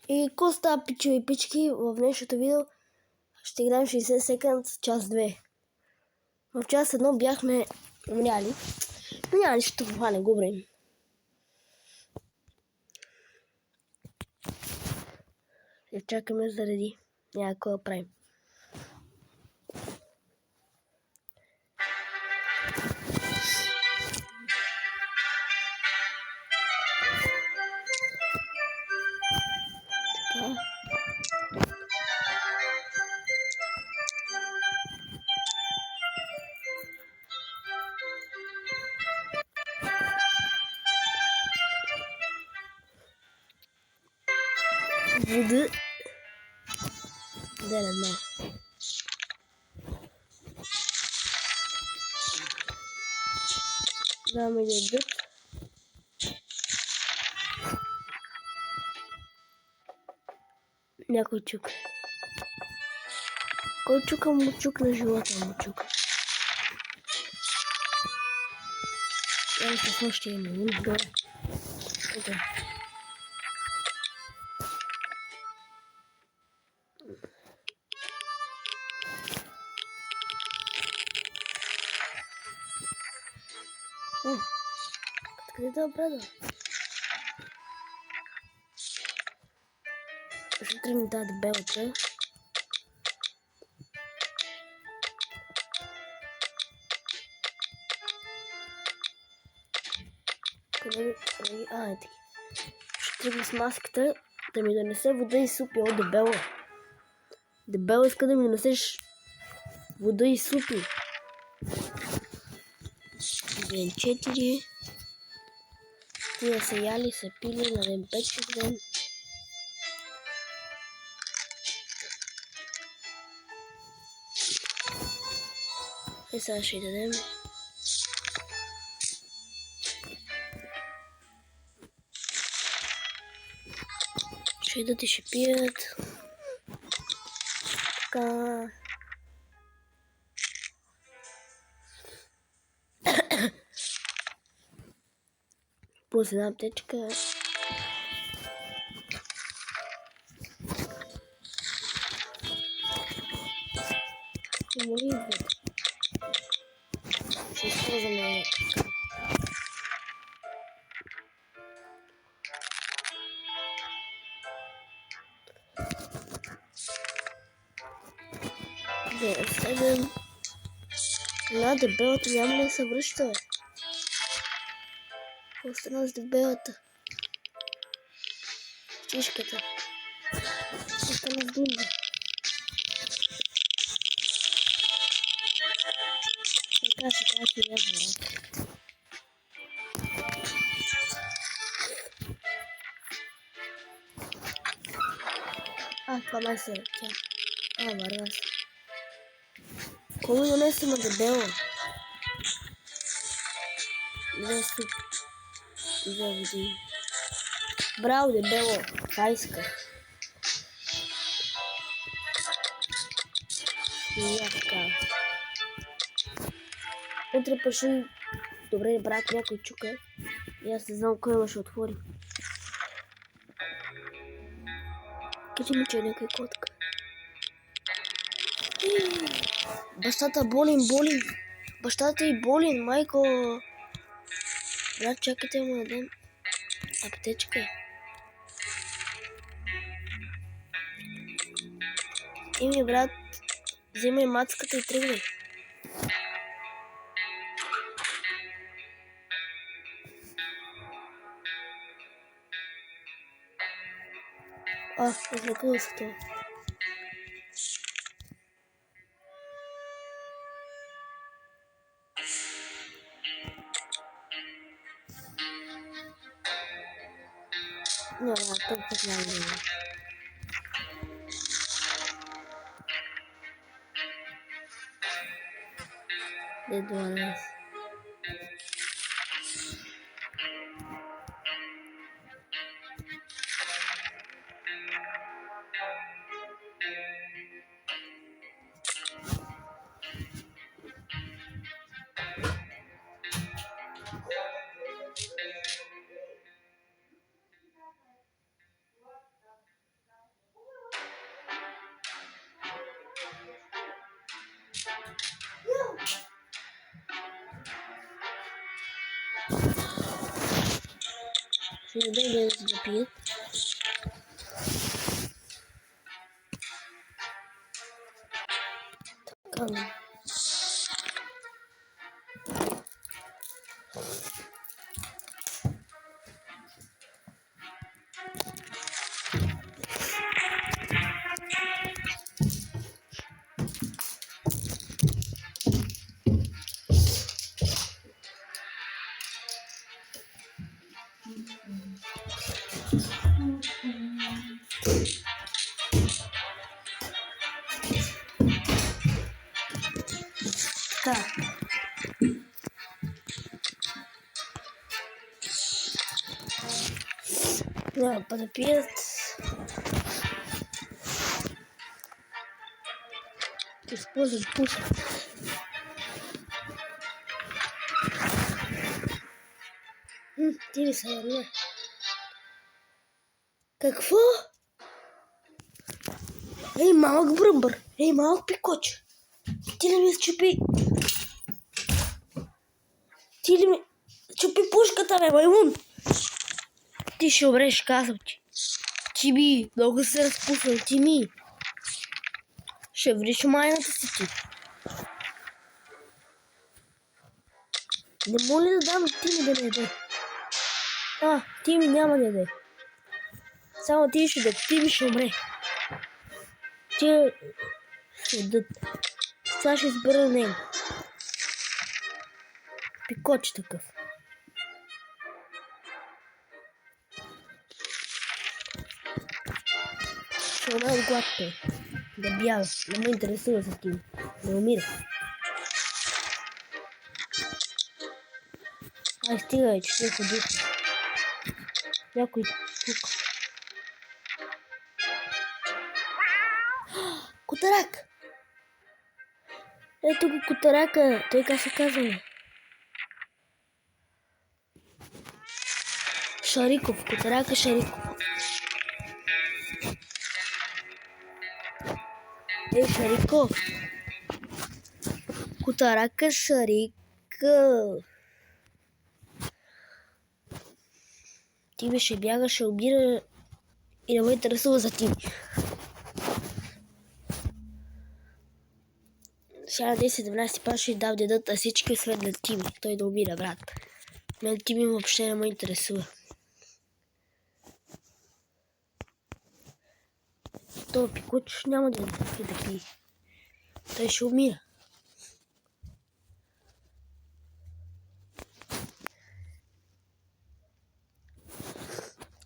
И какво става, пичове и пички, в днешното видео ще играем 60 секунд, час 2. В час 1 бяхме умряли. Но няма нищо, това не го брем. Ще чакаме заради някакво да правим. Така. Вода. Да, не. Даваме да ядат. Някой чука. Кой чука му чук на живота му чука. Я какво ще има? Добре. Окей. Къде да брада? Ще трябва да даде белата. Е таки. Ще тръгна с маската да ми донесе вода и супи. О, дебело. Дебело иска да ми донесеш вода и супи. 4. Тия са яли, са пили на ден 5 ден. И сега ще дадем. Ще идат и ще пият. Така. Плюс една аптечка. Ще използваме да седем. На дебелата няма да се връща. Остана с дебелата. Чишката. Остана с дунда. Така се язва. Това май се тя. Върна се. Кой донесе на дебело? Две суп. Две води. Браво, дебело. Това исках. И я така. Утре пъши. Добре, брат, някой чука. И аз не знам кой ще отвори. Кажи ми, че е някой котка. Бащата болен. Бащата и болен, майко. Брат, чакайте му да дам аптечка. Ими, брат, вземай мацката и тръгвай. Излекува се това. Не, той път няма да има. Де 12. Ще дадем да се напият. Така. Така. Няма па да пият. Използвам пуша. Ти ли са, не? Какво? Ей, малък бръмбър! Ей, малък пикоч! Ти ли ми счупи? Ти ли ми чупи пушката, бе, маймун? Ти ще умреш, казвам ти. Ти ми, много се разпусна, ти ми. Ще вриш майната си ти. Не моля да дам ти ми да не яде. Ти ми няма да яде. Само ти ще да, ти ми ще умре. Ти ще да. Сега ще избера него. Пикоч такъв. Ще умре от глад той. Да бяга. Не ме интересува за ти. Да умира. Ай, стига, че ще ходи. Някой тук. Котарак! Ето го котарака. Той как се казва? Шариков. Котарака Шариков. Ей, Шариков. Котарака Шариков. Ти ми ще бяга, ще умира и не ме интересува за ти. Сега на 10-17 пак ще дам дедът на всички, освен на Тими. Той да умира, брат. Мен Тими въобще не ме интересува. Той пикоч няма да пие. Той ще умира.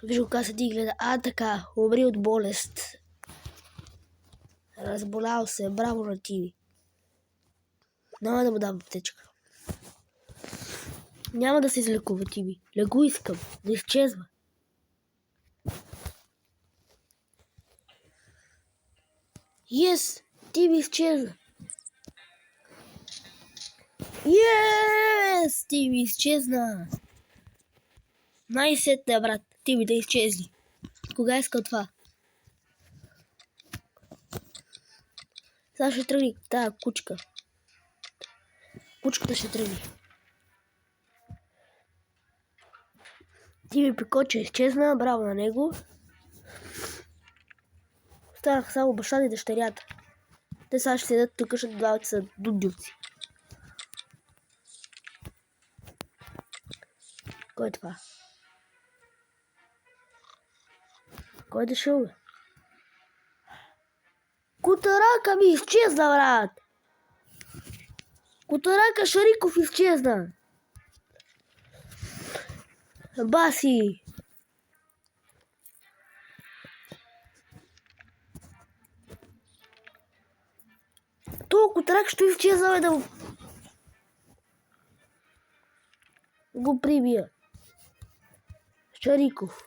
Виж го как седи и гледа. Така, умри от болест. Разболял се, браво на Тими. Няма да му дам аптечка. Няма да се излекува Тими. Леко искам, да изчезва. Тими изчезна. Тими изчезна. Най-сетне, брат. Тими да изчезли. Кога иска това? Сега ще тръгне тая кучка. Кучката ще тръгне. Тими пикоча изчезна, браво на него. Останаха само бащата и дъщерята. Те сега ще седят тук, ще двамата са дудюци. Кой е това? Кой е дошъл, бе? Котарака ми изчезна, брат! Котарака Шариков изчезна! Баси! То котарак ще изчезна, бе, да го прибия. Шариков.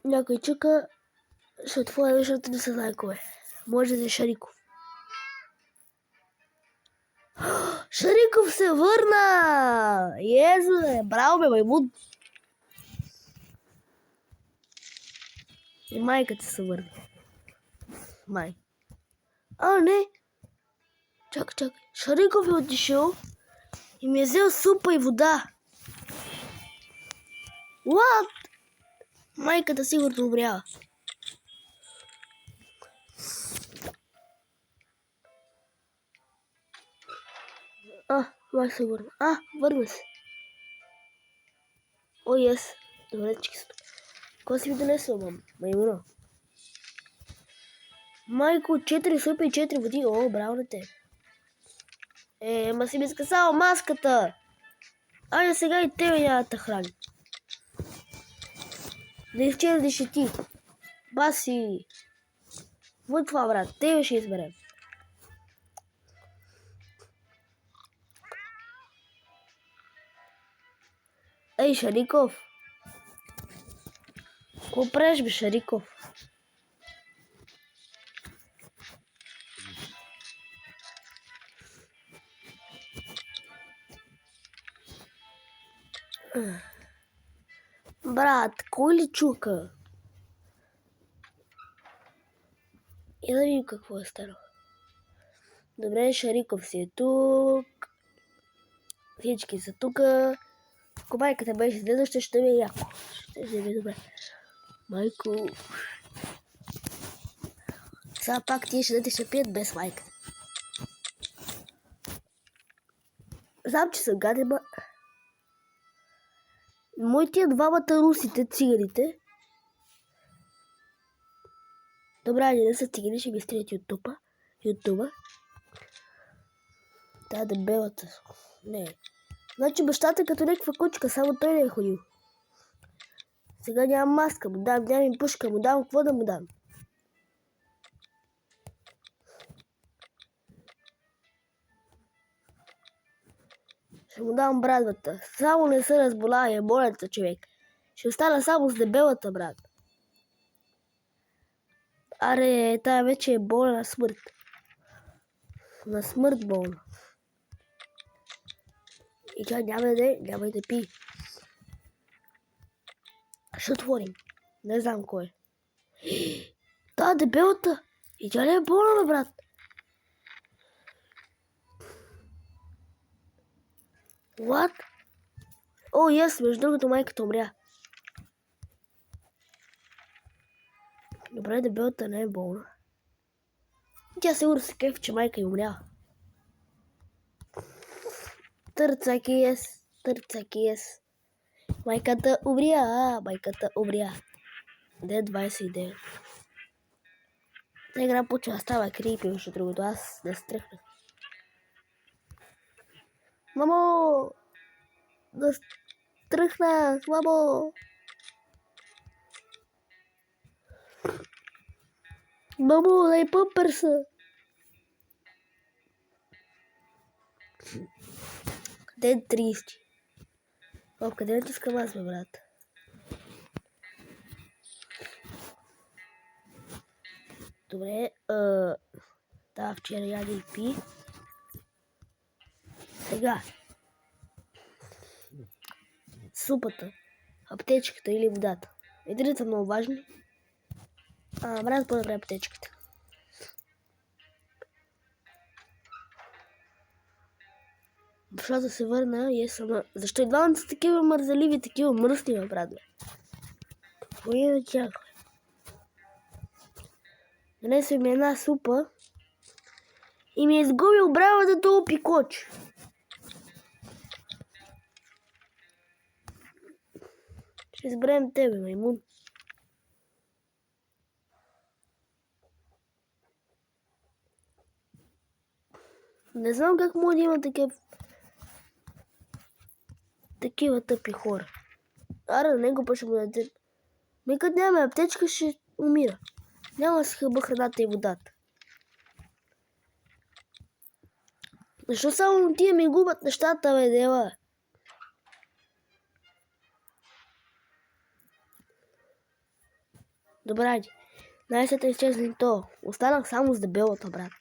Някой чука, ще отворя, защото не се знае кой е. Може да е Шариков. Шариков се върна! Езле! Браво, бе, маймун! И майката се върна. Май. Не! Чакай. Шариков е отишъл и ми е взел супа и вода. What? Майката сигурно умряла. Май се върна. Върна се. О, yes. Добре, чисто. Какво си ми донесла, маймуно? Майко, 4 супи и 4 води. О, браво на те. Ма си ми скъсала маската. Айде сега и тебе няма да храни. Да изчезнеш и ти. Баси. Вот това, брат. Тебе ще изберем. Ей, Шариков. Какво правиш, бе, Шариков? Брат, кой ли чука? Я да видим какво е станало. Добре, Шариков си е тук. Всички са тук. Ако майката беше следваща, ще ми е яко. Ще ми е добре. Майко... Сега пак тия ще ще пият без майката. Знам, че съм гаден, ма... Моите двамата русите, циганите. Добре, не са цигани, ще ги стрелят ютуба. Та дебелата. Не. Значи бащата като някаква кучка, само той не е ходил. Сега нямам маска, му дам, нямам пушка, му дам, какво да му дам? Ще му дам брадвата. Само не се разбола, е болната човек. Ще остана само с дебелата, брат. Аре, тая вече е болна на смърт. На смърт болна. И тя няма да пи. Ще отворим. Не знам кой е. Та дебелата. И тя не е болна, брат. What? О, yes, между другото майката умря. Добре, дебелата не е болна. Тя сигурно се кефи, че майка й умря. Търцаки ес. Майката умря. 29. Та игра почва да става крипи, между другото. Аз да стръхнах. Мамо! Да стръхнах, мамо! Мамо, дай пъмперса! Ден 30. Къде натискам аз, бе, брат? Добре, да, вчера яде и пи. Сега. Супата, аптечката или водата. Едините са много важни. Брат, по-добре аптечката. Защото се върна и е сама. Защо и двамата са такива мързаливи, такива мръсни, бе, брат, бе? Кой е на тях, бе? Донесе ми една супа и ми е изгубил бравата долу пикоч. Ще изберем тебе, маймун. Не знам как може да има такива тъпи хора. Ара, на него ще му дадем. Ми като нямаме аптечка, ще умира. Няма да си хъба храната и водата. Защо само тия ми губят нещата, бе, дела? Добре, най-сетне изчезне то. Останах само с дебелата, брат.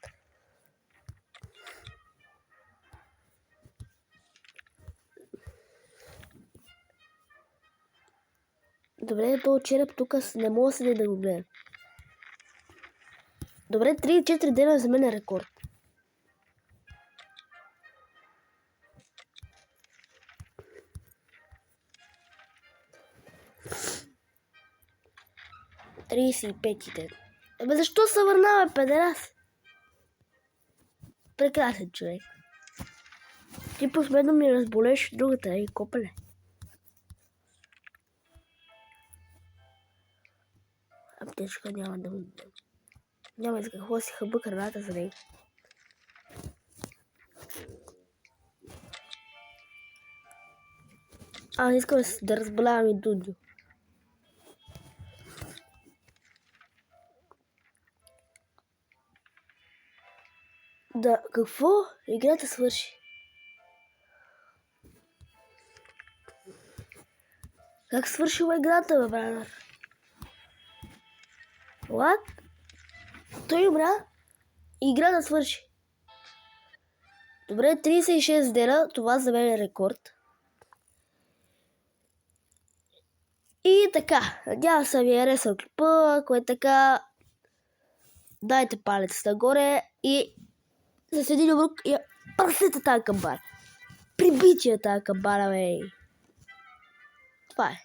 Добре, този череп тук не мога да седи да го гледам. Добре, 3-4 дена за мен е рекорд. 35 ден. Абе защо се върнава, педерас? Прекрасен човек. Ти последно ми разболеш другата, копеле. Аптечка няма да му дадем. Няма за какво си хъба храната за него. Искам да разболявам и Дудю. Да, какво? Играта свърши. Как свършила играта, бе, бранър? What? Той умря? Играта свърши. Добре, 36 дена, това за мен е рекорд. И така, надявам се ви е харесал клипа, ако е така, дайте палец нагоре и с един обрук я пръснете тази камбара. Прибичия тази камбара, бе. Това е.